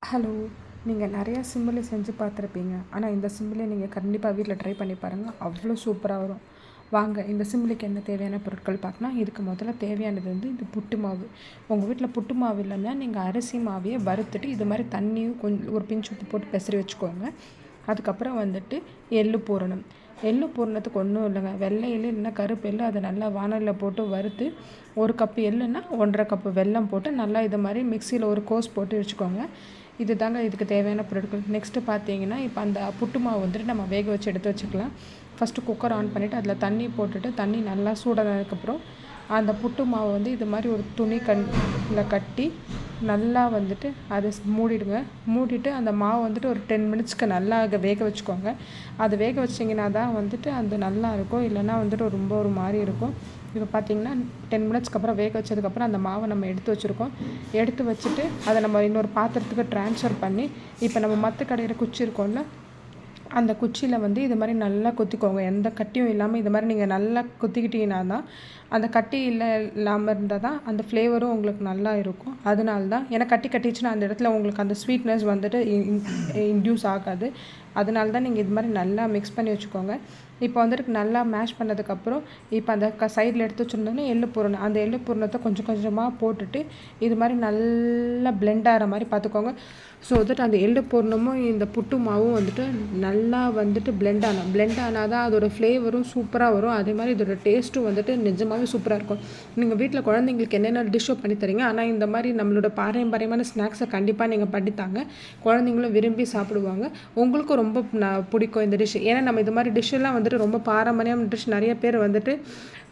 Hello! நீங்க நெறையா simple செஞ்சு பார்த்துருப்பீங்க. ஆனா, இந்த சிம்பிள நீங்க கண்டிப்பா வீட்ல ட்ரை பண்ணி பாருங்க. அவ்ளோ சூப்பரா வரும். வாங்க இந்த சிம்பிளுக்கு என்ன தேவையான பொருட்கள் பார்க்கலாம். இதுக்கு முதல்ல தேவையானது இது புட்டு மாவு. உங்க வீட்ல புட்டு மாவு இல்லன்னா, நீங்க அரிசி மாவையே வறுத்துட்டு, இது மாரி தண்ணியும் ஒரு பிஞ்ச் உப்பு போட்டு பெசரி வச்சுக்கோங்க. அதுக்கப்புறம் எள்ளு பூரணம். எள்ளு பூரணத்துக்கு ஒன்றும் இல்லைங்க. வெள்ளை எள்ளு இல்லைன்னா கருப்பு எள்ளு அதை நல்லா வானல்ல போட்டு வறுத்து 1 கப்பு எள்ளுன்னா 1½ கப்பு வெல்லம் போட்டு நல்லா இது மாரி மிக்சியில் ஒரு கோஸ் போட்டு வச்சுக்கோங்க. இது தாங்க இதுக்கு தேவையான பொருட்கள். நெக்ஸ்ட்டு பார்த்தீங்கன்னா, இப்போ அந்த புட்டு மாவு நம்ம வேக வச்சு எடுத்து வச்சுக்கலாம். ஃபஸ்ட்டு குக்கர் ஆன் பண்ணிவிட்டு அதில் தண்ணி போட்டுட்டு தண்ணி நல்லா சூடானதுக்கப்புறம் அந்த புட்டு மாவு இது மாதிரி ஒரு துணி கட்டி நல்லா அதை மூடிடுங்க. மூடிட்டு அந்த மாவு ஒரு 10 மினிட்ஸ்க்கு நல்லா வேக வச்சுக்கோங்க. அது வேக வச்சிங்கன்னா தான் அது நல்லா இருக்கும். இல்லைன்னா ரொம்ப ஒரு மாதிரி இருக்கும். இப்போ பார்த்தீங்கன்னா 10 மினிட்ஸ்க்கு அப்புறம் வேக வச்சதுக்கப்புறம் அந்த மாவை நம்ம எடுத்து வச்சுருக்கோம். எடுத்து வச்சுட்டு அதை நம்ம இன்னொரு பாத்திரத்துக்கு ட்ரான்ஸ்ஃபர் பண்ணி, இப்போ நம்ம மத்து கடையிற குச்சி இருக்கும்ல, அந்த குச்சியில் இது மாதிரி நல்லா குத்திக்கோங்க. எந்த கட்டியும் இல்லாமல் இது மாதிரி நீங்கள் நல்லா குத்திக்கிட்டீங்கன்னா தான் அந்த கட்டி இல்லாமல் இருந்தால் தான் அந்த ஃப்ளேவரும் உங்களுக்கு நல்லா இருக்கும். அதனால தான் ஏன்னா கட்டிச்சுன்னா அந்த இடத்துல உங்களுக்கு அந்த ஸ்வீட்னஸ் இன்டியூஸ் ஆகாது. அதனால தான் நீங்கள் இது மாதிரி நல்லா மிக்ஸ் பண்ணி வச்சுக்கோங்க. இப்போ நல்லா மேஷ் பண்ணதுக்கப்புறம் இப்போ அந்த சைடில் எடுத்து வச்சுருந்தோன்னா எள்ளு பூரணம், அந்த எள்ளு பூரணத்தை கொஞ்சம் கொஞ்சமாக போட்டுட்டு இது மாதிரி நல்லா பிளெண்ட் ஆகிற மாதிரி பார்த்துக்கோங்க. ஸோ அந்த எள்ளு பூரணமும் இந்த புட்டு மாவும் நல்லா பிளெண்ட் ஆனால் தான் அதோடய ஃப்ளேவரும் சூப்பராக வரும். அதே மாதிரி இதோட டேஸ்ட்டும் நிஜமாகவே சூப்பராக இருக்கும். நீங்கள் வீட்டில் குழந்தைங்களுக்கு என்னென்ன டிஷ்ஷோ பண்ணி தரீங்க, ஆனால் இந்த மாதிரி நம்மளோட பாரம்பரியமான ஸ்நாக்ஸை கண்டிப்பாக நீங்கள் பண்ணித்தாங்க. குழந்தைங்களும் விரும்பி சாப்பிடுவாங்க. உங்களுக்கும் ரொம்ப பிடிக்கும் இந்த டிஷ். ஏன்னா நம்ம இது மாதிரி டிஷ்ஷெல்லாம் ரொம்ப பாரம்பரியமான டிஷ் நிறைய பேர்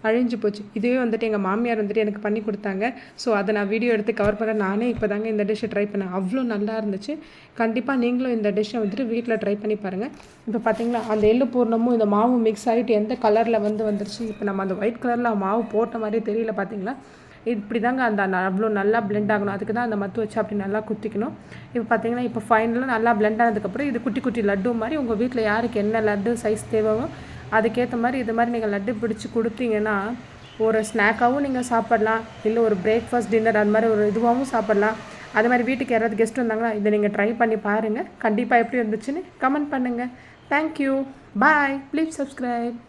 அழிஞ்சு போச்சு. இதுவே எங்கள் மாமியார் எனக்கு பண்ணி கொடுத்தாங்க. ஸோ அதை நான் வீடியோ எடுத்து கவர் பண்ண நானே இப்போ தாங்க இந்த டிஷ்ஷை ட்ரை பண்ணேன். அவ்வளோ நல்லா இருந்துச்சு. கண்டிப்பாக நீங்களும் இந்த டிஷ்ஷை வீட்டில் ட்ரை பண்ணி பாருங்கள். இப்போ பார்த்தீங்களா, அந்த எள்ளு பூரணமும் இந்த மாவு மிக்ஸ் ஆகிட்டு எந்த கலரில் வந்துருச்சு. இப்போ நம்ம அந்த ஒயிட் கலரில் மாவு போட்ட மாதிரியே தெரியல. பார்த்தீங்களா, இப்படி தாங்க அந்த அவ்வளோ நல்லா பிளெண்ட் ஆகணும். அதுக்கு தான் அந்த மத்து வச்சு அப்படி நல்லா குத்திக்கணும். இப்போ பார்த்தீங்கன்னா, இப்போ ஃபைனலாக நல்லா பிளெண்ட் ஆனதுக்கப்புறம் இது குட்டி குட்டி லட்டு மாதிரி உங்கள் வீட்டில் யாருக்கு என்ன லட்டு சைஸ் தேவையோ அதுக்கேற்ற மாதிரி இது மாதிரி நீங்கள் லட்டு பிடிச்சி கொடுத்தீங்கன்னா ஒரு ஸ்நாக்காகவும் நீங்கள் சாப்பிட்லாம். இல்லை ஒரு பிரேக்ஃபாஸ்ட் டின்னர் அது மாதிரி ஒரு இதுவாகவும் சாப்பிட்லாம். அது மாதிரி வீட்டுக்கு யாராவது கெஸ்ட் வந்தாங்கன்னா இதை நீங்கள் ட்ரை பண்ணி பாருங்கள். கண்டிப்பாக எப்படி இருந்துச்சுன்னு கமெண்ட் பண்ணுங்கள். தேங்க்யூ. பாய். Please subscribe.